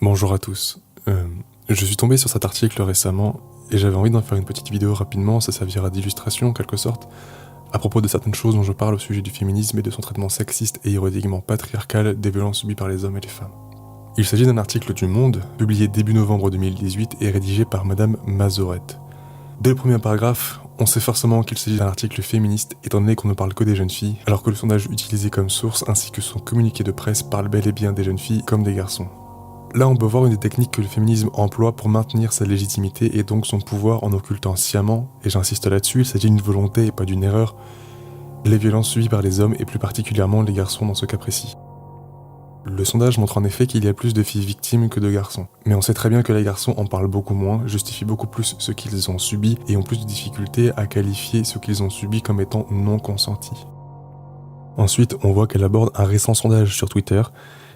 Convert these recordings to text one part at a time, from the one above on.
Bonjour à tous. Je suis tombé sur cet article récemment et j'avais envie d'en faire une petite vidéo rapidement, ça servira d'illustration en quelque sorte, à propos de certaines choses dont je parle au sujet du féminisme et de son traitement sexiste et ironiquement patriarcal des violences subies par les hommes et les femmes. Il s'agit d'un article du Monde, publié début novembre 2018 et rédigé par Madame Mazorette. Dès le premier paragraphe, on sait forcément qu'il s'agit d'un article féministe étant donné qu'on ne parle que des jeunes filles, alors que le sondage utilisé comme source ainsi que son communiqué de presse parle bel et bien des jeunes filles comme des garçons. Là, on peut voir une des techniques que le féminisme emploie pour maintenir sa légitimité et donc son pouvoir en occultant sciemment, et j'insiste là-dessus, il s'agit d'une volonté et pas d'une erreur, les violences subies par les hommes et plus particulièrement les garçons dans ce cas précis. Le sondage montre en effet qu'il y a plus de filles victimes que de garçons, mais on sait très bien que les garçons en parlent beaucoup moins, justifient beaucoup plus ce qu'ils ont subi et ont plus de difficultés à qualifier ce qu'ils ont subi comme étant non consenti. Ensuite, on voit qu'elle aborde un récent sondage sur Twitter.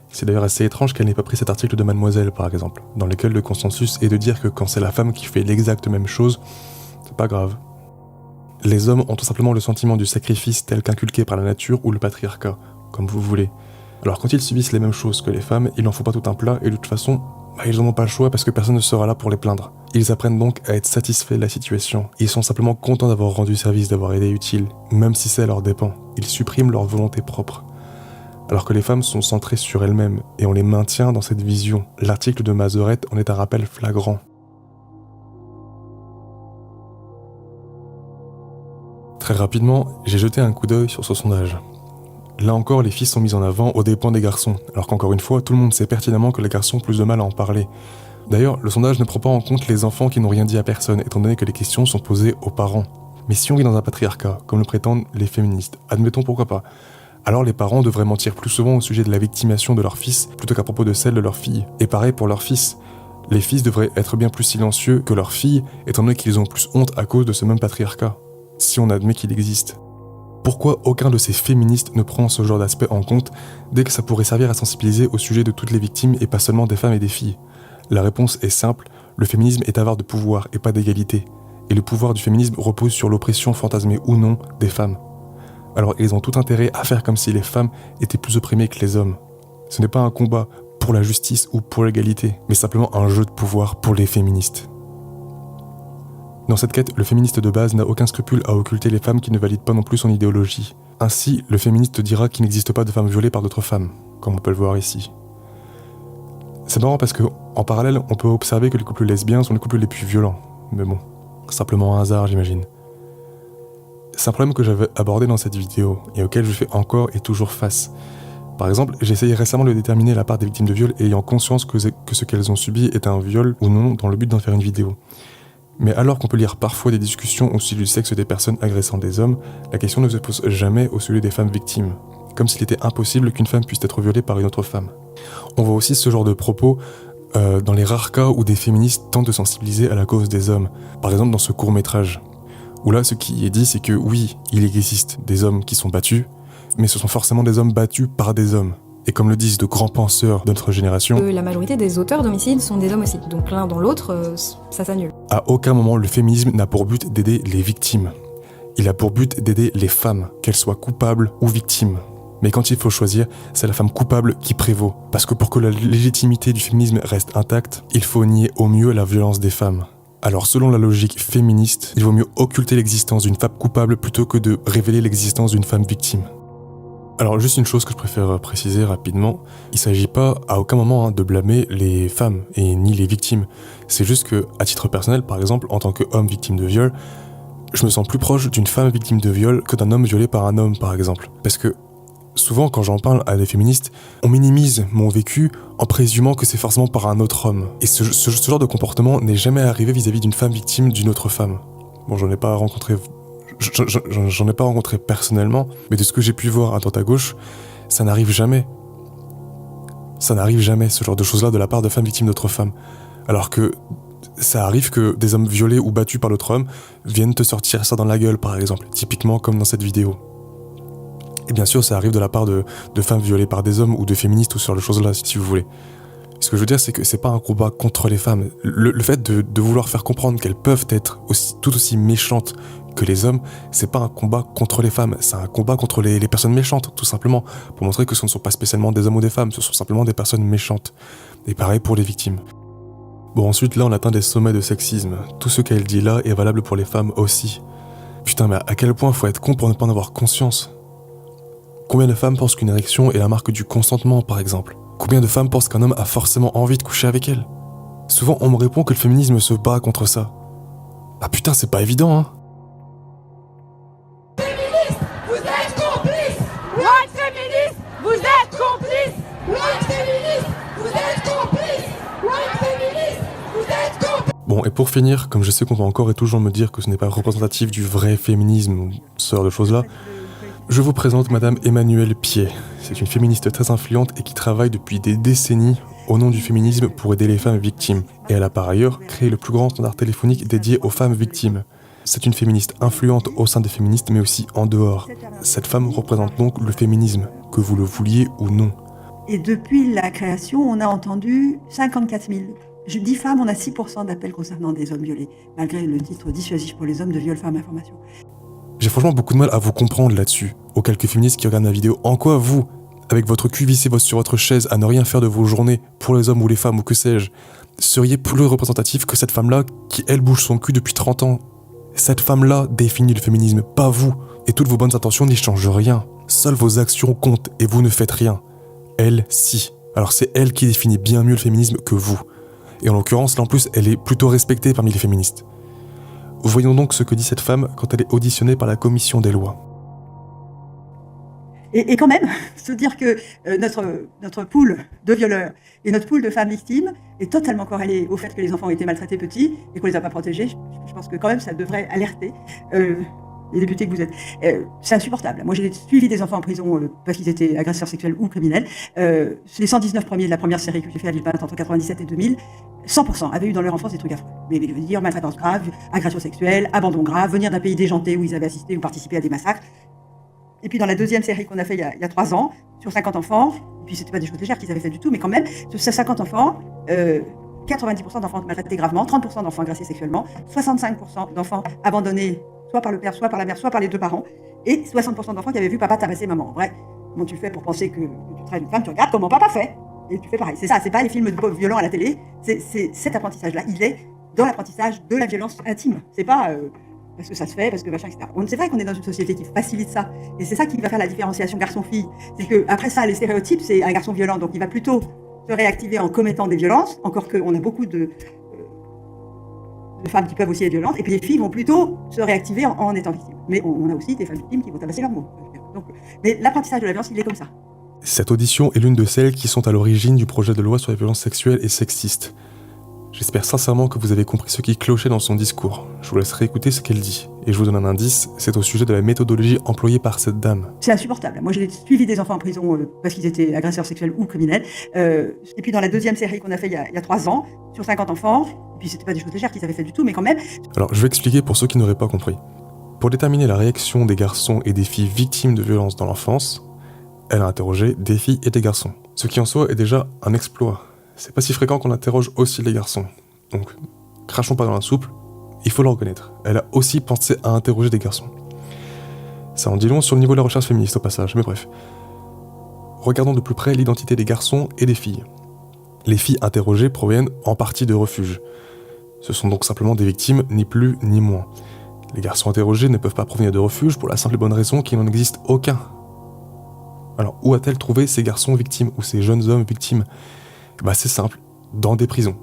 C'est d'ailleurs assez étrange qu'elle n'ait pas pris cet article de Mademoiselle, par exemple, dans lequel le consensus est de dire que quand c'est la femme qui fait l'exacte même chose, c'est pas grave. Les hommes ont tout simplement le sentiment du sacrifice tel qu'inculqué par la nature ou le patriarcat, comme vous voulez. Alors quand ils subissent les mêmes choses que les femmes, il n'en faut pas tout un plat et de toute façon, ils n'en ont pas le choix parce que personne ne sera là pour les plaindre. Ils apprennent donc à être satisfaits de la situation. Ils sont simplement contents d'avoir rendu service, d'avoir été utiles, même si ça leur dépend. Ils suppriment leur volonté propre. Alors que les femmes sont centrées sur elles-mêmes et on les maintient dans cette vision. L'article de Mazorette en est un rappel flagrant. Très rapidement, j'ai jeté un coup d'œil sur ce sondage. Là encore, les filles sont mises en avant aux dépens des garçons, alors qu'encore une fois, tout le monde sait pertinemment que les garçons ont plus de mal à en parler. D'ailleurs, le sondage ne prend pas en compte les enfants qui n'ont rien dit à personne, étant donné que les questions sont posées aux parents. Mais si on vit dans un patriarcat, comme le prétendent les féministes, admettons pourquoi pas, alors les parents devraient mentir plus souvent au sujet de la victimation de leur fils plutôt qu'à propos de celle de leur fille. Et pareil pour leurs fils. Les fils devraient être bien plus silencieux que leurs filles, étant donné qu'ils ont plus honte à cause de ce même patriarcat, si on admet qu'il existe. Pourquoi aucun de ces féministes ne prend ce genre d'aspect en compte dès que ça pourrait servir à sensibiliser au sujet de toutes les victimes et pas seulement des femmes et des filles? La réponse est simple, le féminisme est avare de pouvoir et pas d'égalité. Et le pouvoir du féminisme repose sur l'oppression fantasmée ou non des femmes. Alors ils ont tout intérêt à faire comme si les femmes étaient plus opprimées que les hommes. Ce n'est pas un combat pour la justice ou pour l'égalité, mais simplement un jeu de pouvoir pour les féministes. Dans cette quête, le féministe de base n'a aucun scrupule à occulter les femmes qui ne valident pas non plus son idéologie. Ainsi, le féministe dira qu'il n'existe pas de femmes violées par d'autres femmes, comme on peut le voir ici. C'est marrant parce que, en parallèle, on peut observer que les couples lesbiens sont les couples les plus violents. Mais bon, simplement un hasard, j'imagine. C'est un problème que j'avais abordé dans cette vidéo, et auquel je fais encore et toujours face. Par exemple, j'ai essayé récemment de déterminer la part des victimes de viol ayant conscience que ce qu'elles ont subi est un viol ou non dans le but d'en faire une vidéo. Mais alors qu'on peut lire parfois des discussions au sujet du sexe des personnes agressant des hommes, la question ne se pose jamais au sujet des femmes victimes, comme s'il était impossible qu'une femme puisse être violée par une autre femme. On voit aussi ce genre de propos dans les rares cas où des féministes tentent de sensibiliser à la cause des hommes, par exemple dans ce court-métrage, où là ce qui est dit c'est que oui, il existe des hommes qui sont battus, mais ce sont forcément des hommes battus par des hommes. Et comme le disent de grands penseurs de notre génération, la majorité des auteurs d'homicides sont des hommes aussi, donc l'un dans l'autre, ça s'annule. À aucun moment le féminisme n'a pour but d'aider les victimes. Il a pour but d'aider les femmes, qu'elles soient coupables ou victimes. Mais quand il faut choisir, c'est la femme coupable qui prévaut. Parce que pour que la légitimité du féminisme reste intacte, il faut nier au mieux la violence des femmes. Alors selon la logique féministe, il vaut mieux occulter l'existence d'une femme coupable plutôt que de révéler l'existence d'une femme victime. Alors juste une chose que je préfère préciser rapidement, il s'agit pas à aucun moment de blâmer les femmes et ni les victimes. C'est juste que, à titre personnel par exemple, en tant qu'homme victime de viol, je me sens plus proche d'une femme victime de viol que d'un homme violé par un homme par exemple. Parce que souvent quand j'en parle à des féministes, on minimise mon vécu en présumant que c'est forcément par un autre homme. Et ce genre de comportement n'est jamais arrivé vis-à-vis d'une femme victime d'une autre femme. Bon, j'en ai pas rencontré personnellement, mais de ce que j'ai pu voir à droite à gauche, ça n'arrive jamais. Ça n'arrive jamais, ce genre de choses-là, de la part de femmes victimes d'autres femmes. Alors que ça arrive que des hommes violés ou battus par l'autre homme viennent te sortir ça dans la gueule, par exemple, typiquement comme dans cette vidéo. Et bien sûr, ça arrive de la part de femmes violées par des hommes ou de féministes ou ce genre de choses-là, si vous voulez. Ce que je veux dire, c'est que c'est pas un combat contre les femmes. Le fait de vouloir faire comprendre qu'elles peuvent être tout aussi méchantes que les hommes, c'est pas un combat contre les femmes, c'est un combat contre les personnes méchantes, tout simplement, pour montrer que ce ne sont pas spécialement des hommes ou des femmes, ce sont simplement des personnes méchantes. Et pareil pour les victimes. Bon, ensuite, là, on atteint des sommets de sexisme. Tout ce qu'elle dit là est valable pour les femmes aussi. Putain, mais à quel point faut être con pour ne pas en avoir conscience? Combien de femmes pensent qu'une érection est la marque du consentement, par exemple? Combien de femmes pensent qu'un homme a forcément envie de coucher avec elle? Souvent, on me répond que le féminisme se bat contre ça. Ah putain, c'est pas évident, hein? Féministes, vous êtes complices! White féministes, vous êtes complices! White féministes, vous êtes complices! White féministes, vous êtes complices! Bon, et pour finir, comme je sais qu'on va encore et toujours me dire que ce n'est pas représentatif du vrai féminisme ou ce genre de choses-là, je vous présente Madame Emmanuelle Pied. C'est une féministe très influente et qui travaille depuis des décennies au nom du féminisme pour aider les femmes victimes. Et elle a par ailleurs créé le plus grand standard téléphonique dédié aux femmes victimes. C'est une féministe influente au sein des féministes, mais aussi en dehors. Cette femme représente donc le féminisme, que vous le vouliez ou non. Et depuis la création, on a entendu 54 000. Je dis femmes, on a 6% d'appels concernant des hommes violés, malgré le titre dissuasif pour les hommes de viol femmes information. J'ai franchement beaucoup de mal à vous comprendre là-dessus, aux quelques féministes qui regardent ma vidéo. En quoi vous, avec votre cul vissé sur votre chaise à ne rien faire de vos journées, pour les hommes ou les femmes ou que sais-je, seriez plus représentatif que cette femme-là qui, elle, bouge son cul depuis 30 ans? Cette femme-là définit le féminisme, pas vous. Et toutes vos bonnes intentions n'y changent rien. Seules vos actions comptent et vous ne faites rien. Elle, si. Alors c'est elle qui définit bien mieux le féminisme que vous. Et en l'occurrence, là en plus, elle est plutôt respectée parmi les féministes. Voyons donc ce que dit cette femme quand elle est auditionnée par la commission des lois. Et quand même, se dire que notre pool de violeurs et notre pool de femmes victimes est totalement corrélé au fait que les enfants ont été maltraités petits et qu'on les a pas protégés, je pense que quand même ça devrait alerter les députés que vous êtes. C'est insupportable. Moi j'ai suivi des enfants en prison parce qu'ils étaient agresseurs sexuels ou criminels. Les 119 premiers de la première série que j'ai fait à Villepinte entre 97 et 2000, 100% avaient eu dans leur enfance des trucs affreux. Mais je veux dire, maltraitance grave, agression sexuelle, abandon grave, venir d'un pays déjanté où ils avaient assisté ou participé à des massacres. Et puis dans la deuxième série qu'on a fait il y a 3 ans, sur 50 enfants, et puis c'était pas des choses légères qu'ils avaient fait du tout, mais quand même, sur ces 50 enfants, 90% d'enfants maltraités gravement, 30% d'enfants agressés sexuellement, 65% d'enfants abandonnés, soit par le père, soit par la mère, soit par les deux parents, et 60% d'enfants qui avaient vu papa tabasser maman. En vrai, comment tu fais pour penser que tu traites une femme, tu regardes comment papa fait, et tu fais pareil. C'est ça, c'est pas les films de violents à la télé, c'est cet apprentissage-là, il est dans l'apprentissage de la violence intime. C'est pas... parce que ça se fait, parce que machin, etc. C'est vrai qu'on est dans une société qui facilite ça. Et c'est ça qui va faire la différenciation garçon-fille. C'est que après ça, les stéréotypes, c'est un garçon violent. Donc il va plutôt se réactiver en commettant des violences, encore qu'on a beaucoup de femmes qui peuvent aussi être violentes. Et puis les filles vont plutôt se réactiver en étant victimes. Mais on a aussi des femmes victimes qui vont tabasser leurs mots. Donc, mais l'apprentissage de la violence, il est comme ça. Cette audition est l'une de celles qui sont à l'origine du projet de loi sur les violences sexuelles et sexistes. J'espère sincèrement que vous avez compris ce qui clochait dans son discours. Je vous laisserai écouter ce qu'elle dit. Et je vous donne un indice, c'est au sujet de la méthodologie employée par cette dame. C'est insupportable. Moi, j'ai suivi des enfants en prison parce qu'ils étaient agresseurs sexuels ou criminels. Et puis dans la deuxième série qu'on a fait il y a 3 ans, sur 50 enfants, et puis c'était pas des choses légères qu'ils avaient fait du tout, mais quand même... Alors, je vais expliquer pour ceux qui n'auraient pas compris. Pour déterminer la réaction des garçons et des filles victimes de violences dans l'enfance, elle a interrogé des filles et des garçons. Ce qui en soi est déjà un exploit. C'est pas si fréquent qu'on interroge aussi les garçons. Donc, crachons pas dans la soupe, il faut le reconnaître. Elle a aussi pensé à interroger des garçons. Ça en dit long sur le niveau de la recherche féministe au passage, mais bref. Regardons de plus près l'identité des garçons et des filles. Les filles interrogées proviennent en partie de refuges. Ce sont donc simplement des victimes, ni plus ni moins. Les garçons interrogés ne peuvent pas provenir de refuges pour la simple et bonne raison qu'il n'en existe aucun. Alors, où a-t-elle trouvé ces garçons victimes ou ces jeunes hommes victimes ? Bah c'est simple, dans des prisons.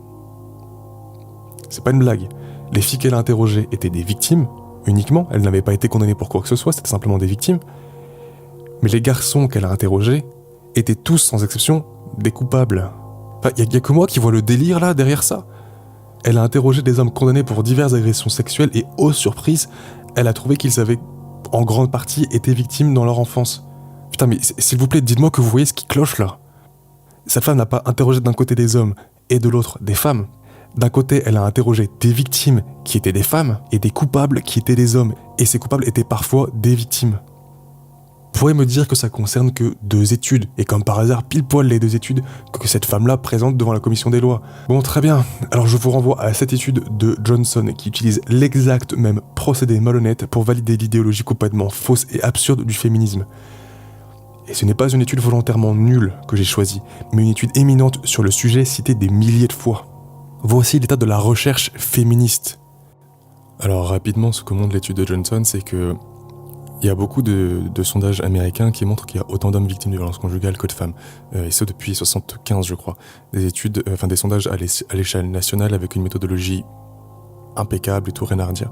C'est pas une blague. Les filles qu'elle a interrogées étaient des victimes, uniquement. Elles n'avaient pas été condamnées pour quoi que ce soit, c'était simplement des victimes. Mais les garçons qu'elle a interrogés étaient tous, sans exception, des coupables. Enfin, y a que moi qui vois le délire là, derrière ça. Elle a interrogé des hommes condamnés pour diverses agressions sexuelles et, oh surprise, elle a trouvé qu'ils avaient, en grande partie, été victimes dans leur enfance. Putain, mais s'il vous plaît, dites-moi que vous voyez ce qui cloche là. Cette femme n'a pas interrogé d'un côté des hommes et de l'autre des femmes. D'un côté, elle a interrogé des victimes qui étaient des femmes et des coupables qui étaient des hommes. Et ces coupables étaient parfois des victimes. pourrait me dire que ça concerne que 2 études, et comme par hasard, pile poil les 2 études que cette femme-là présente devant la commission des lois. Bon, très bien, alors je vous renvoie à cette étude de Johnson qui utilise l'exact même procédé malhonnête pour valider l'idéologie complètement fausse et absurde du féminisme. Et ce n'est pas une étude volontairement nulle que j'ai choisie, mais une étude éminente sur le sujet citée des milliers de fois. Voici l'état de la recherche féministe. Alors rapidement, ce que montre l'étude de Johnson, c'est que il y a beaucoup de sondages américains qui montrent qu'il y a autant d'hommes victimes de violences conjugales que de femmes. Et ce depuis 1975, je crois. Des sondages à l'échelle nationale avec une méthodologie impeccable et tout, rien à redire.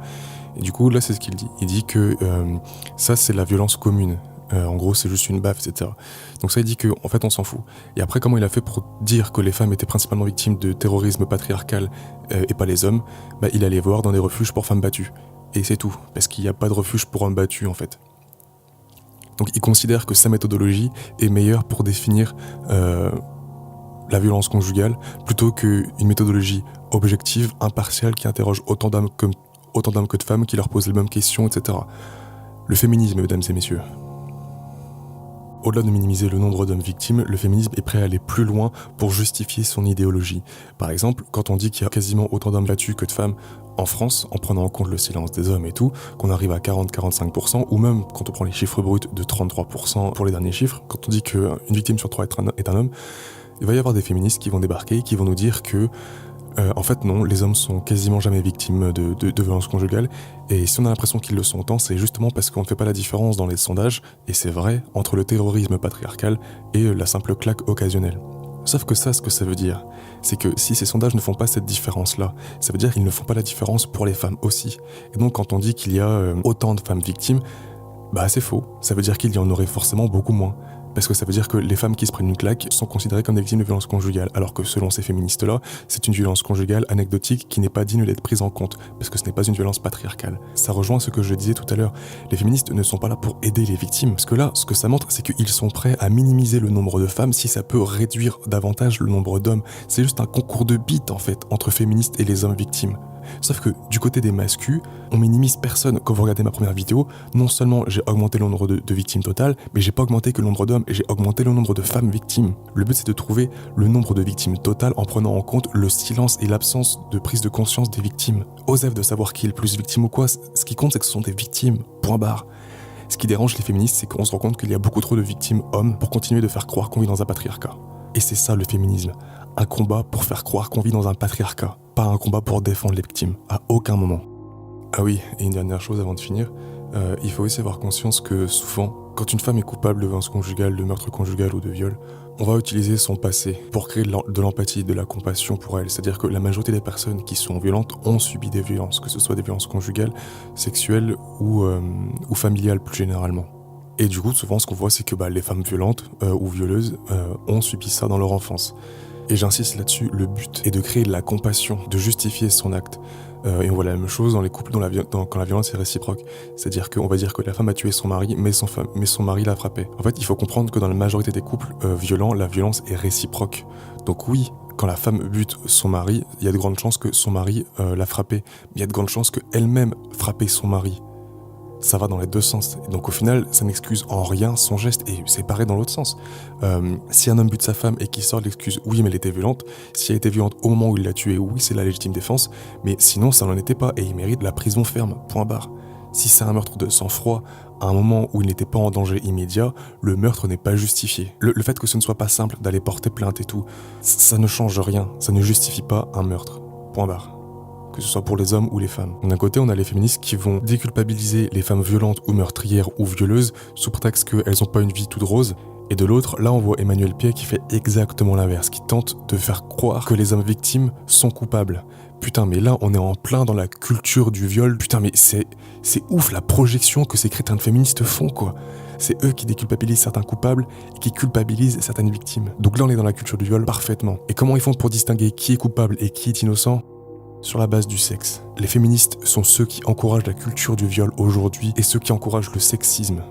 Et du coup, là, c'est ce qu'il dit. Il dit que ça, c'est la violence commune. En gros, c'est juste une baffe, etc. Donc ça, il dit qu'en fait, on s'en fout. Et après, comment il a fait pour dire que les femmes étaient principalement victimes de terrorisme patriarcal et pas les hommes? Il allait voir dans des refuges pour femmes battues. Et c'est tout, parce qu'il n'y a pas de refuge pour hommes battus, en fait. Donc il considère que sa méthodologie est meilleure pour définir la violence conjugale, plutôt qu'une méthodologie objective, impartiale, qui interroge autant d'hommes que de femmes, qui leur pose les mêmes questions, etc. Le féminisme, mesdames et messieurs. Au-delà de minimiser le nombre d'hommes victimes, le féminisme est prêt à aller plus loin pour justifier son idéologie. Par exemple, quand on dit qu'il y a quasiment autant d'hommes battus que de femmes en France, en prenant en compte le silence des hommes et tout, qu'on arrive à 40-45%, ou même quand on prend les chiffres bruts de 33% pour les derniers chiffres, quand on dit qu'une victime sur 3 est un homme, il va y avoir des féministes qui vont débarquer, qui vont nous dire que en fait non, les hommes sont quasiment jamais victimes de violences conjugales, et si on a l'impression qu'ils le sont autant, c'est justement parce qu'on ne fait pas la différence dans les sondages, et c'est vrai, entre le terrorisme patriarcal et la simple claque occasionnelle. Sauf que ça, ce que ça veut dire, c'est que si ces sondages ne font pas cette différence-là, ça veut dire qu'ils ne font pas la différence pour les femmes aussi. Et donc quand on dit qu'il y a autant de femmes victimes, c'est faux, ça veut dire qu'il y en aurait forcément beaucoup moins. Parce que ça veut dire que les femmes qui se prennent une claque sont considérées comme des victimes de violences conjugales, alors que selon ces féministes-là, c'est une violence conjugale anecdotique qui n'est pas digne d'être prise en compte, parce que ce n'est pas une violence patriarcale. Ça rejoint ce que je disais tout à l'heure, les féministes ne sont pas là pour aider les victimes, parce que là, ce que ça montre, c'est qu'ils sont prêts à minimiser le nombre de femmes si ça peut réduire davantage le nombre d'hommes. C'est juste un concours de bites, en fait, entre féministes et les hommes victimes. Sauf que du côté des masculins, on minimise personne. Quand vous regardez ma première vidéo, non seulement j'ai augmenté le nombre de victimes totales, mais j'ai pas augmenté que le nombre d'hommes, et j'ai augmenté le nombre de femmes victimes. Le but, c'est de trouver le nombre de victimes totales en prenant en compte le silence et l'absence de prise de conscience des victimes. Osef de savoir qui est le plus victime ou quoi, ce qui compte, c'est que ce sont des victimes, point barre. Ce qui dérange les féministes, c'est qu'on se rend compte qu'il y a beaucoup trop de victimes hommes pour continuer de faire croire qu'on vit dans un patriarcat. Et c'est ça le féminisme. Un combat pour faire croire qu'on vit dans un patriarcat, pas un combat pour défendre les victimes, à aucun moment. Ah oui, et une dernière chose avant de finir, il faut aussi avoir conscience que souvent, quand une femme est coupable de violence conjugale, de meurtre conjugal ou de viol, on va utiliser son passé pour créer de l'empathie, de la compassion pour elle. C'est-à-dire que la majorité des personnes qui sont violentes ont subi des violences, que ce soit des violences conjugales, sexuelles ou familiales plus généralement. Et du coup, souvent, ce qu'on voit, c'est que les femmes violentes ou violeuses ont subi ça dans leur enfance. Et j'insiste là-dessus, le but est de créer de la compassion, de justifier son acte. Et on voit la même chose dans les couples quand la violence est réciproque. C'est-à-dire qu'on va dire que la femme a tué son mari, mais son mari l'a frappé. En fait, il faut comprendre que dans la majorité des couples violents, la violence est réciproque. Donc oui, quand la femme bute son mari, il y a de grandes chances que son mari l'a frappée. Mais il y a de grandes chances qu'elle-même frappait son mari. Ça va dans les deux sens. Et donc au final, ça n'excuse en rien son geste, et c'est pareil dans l'autre sens. Si un homme bute sa femme et qu'il sort l'excuse « oui, mais elle était violente », si elle était violente au moment où il l'a tuée, oui, c'est la légitime défense, mais sinon ça n'en était pas, et il mérite la prison ferme, point barre. Si c'est un meurtre de sang-froid, à un moment où il n'était pas en danger immédiat, le meurtre n'est pas justifié. Le fait que ce ne soit pas simple d'aller porter plainte et tout, ça ne change rien, ça ne justifie pas un meurtre, point barre. Que ce soit pour les hommes ou les femmes. D'un côté, on a les féministes qui vont déculpabiliser les femmes violentes ou meurtrières ou violeuses sous prétexte qu'elles n'ont pas une vie toute rose. Et de l'autre, là on voit Emmanuel Pied qui fait exactement l'inverse, qui tente de faire croire que les hommes victimes sont coupables. Putain, mais là on est en plein dans la culture du viol. Putain, mais c'est ouf la projection que ces crétins de féministes font, quoi. C'est eux qui déculpabilisent certains coupables et qui culpabilisent certaines victimes. Donc là on est dans la culture du viol parfaitement. Et comment ils font pour distinguer qui est coupable et qui est innocent ? Sur la base du sexe. Les féministes sont ceux qui encouragent la culture du viol aujourd'hui et ceux qui encouragent le sexisme.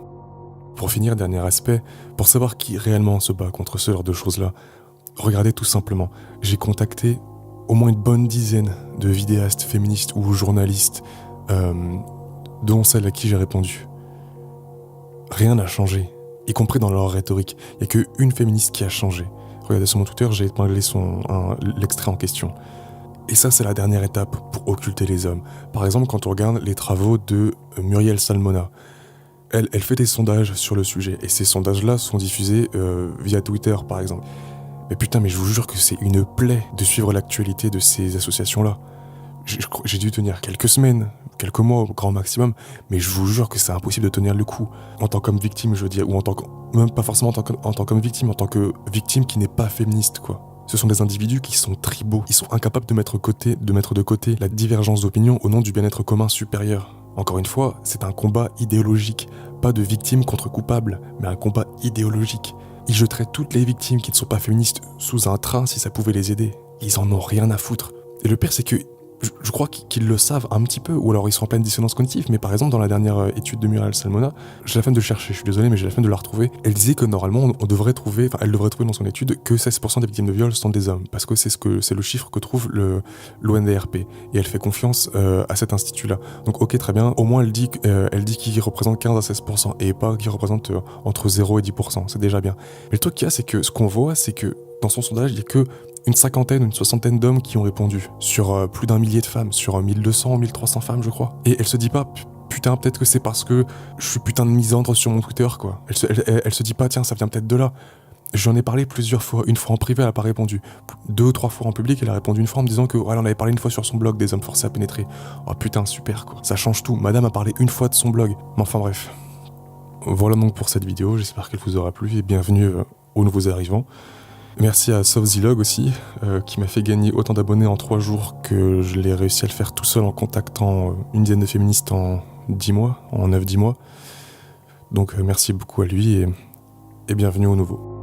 Pour finir, dernier aspect, pour savoir qui réellement se bat contre ce genre de choses-là, regardez tout simplement. J'ai contacté au moins une bonne dizaine de vidéastes féministes ou journalistes, dont celle à qui j'ai répondu. Rien n'a changé. y compris dans leur rhétorique. Il n'y a qu'une féministe qui a changé. Regardez sur mon Twitter, j'ai épinglé l'extrait en question. Et ça, c'est la dernière étape pour occulter les hommes. Par exemple, quand on regarde les travaux de Muriel Salmona, elle fait des sondages sur le sujet, et ces sondages-là sont diffusés via Twitter, par exemple. Mais putain, mais je vous jure que c'est une plaie de suivre l'actualité de ces associations-là. J'ai dû tenir quelques semaines, quelques mois au grand maximum, mais je vous jure que c'est impossible de tenir le coup. En tant qu'homme victime, je veux dire, ou en tant que... Même pas forcément en tant qu'homme victime, en tant que victime qui n'est pas féministe, quoi. Ce sont des individus qui sont tribaux, ils sont incapables de mettre de côté la divergence d'opinion au nom du bien-être commun supérieur. Encore une fois, c'est un combat idéologique, pas de victime contre coupable, mais un combat idéologique. Ils jetteraient toutes les victimes qui ne sont pas féministes sous un train si ça pouvait les aider. Ils en ont rien à foutre. Et le pire, c'est que je crois qu'ils le savent un petit peu, ou alors ils sont en pleine dissonance cognitive, mais par exemple dans la dernière étude de Muriel Salmona, j'ai la flemme de chercher, je suis désolé, mais j'ai la flemme de la retrouver, elle disait que normalement elle devrait trouver dans son étude que 16% des victimes de viol sont des hommes, parce que c'est le chiffre que trouve l'ONDRP, et elle fait confiance à cet institut-là. Donc ok, très bien, au moins elle dit qu'il représente 15 à 16%, et pas qu'il représente entre 0 et 10%, c'est déjà bien. Mais le truc qu'il y a, c'est que ce qu'on voit, c'est que dans son sondage, il y a que une cinquantaine ou une soixantaine d'hommes qui ont répondu, sur plus d'un millier de femmes, sur 1200, 1300 femmes, je crois. Et elle se dit pas, putain, peut-être que c'est parce que je suis putain de misandre sur mon Twitter, quoi. Elle se dit pas, tiens, ça vient peut-être de là. J'en ai parlé plusieurs fois, une fois en privé, elle a pas répondu. 2 ou 3 fois en public, elle a répondu une fois en me disant que, voilà, on avait parlé une fois sur son blog des hommes forcés à pénétrer. Oh putain, super, quoi. Ça change tout. Madame a parlé une fois de son blog. Mais enfin bref. Voilà donc pour cette vidéo, j'espère qu'elle vous aura plu et bienvenue aux nouveaux arrivants. Merci à SoftZilog aussi, qui m'a fait gagner autant d'abonnés en 3 jours que je l'ai réussi à le faire tout seul en contactant une dizaine de féministes en 10 mois, en 9-10 mois. Donc merci beaucoup à lui et bienvenue aux nouveaux.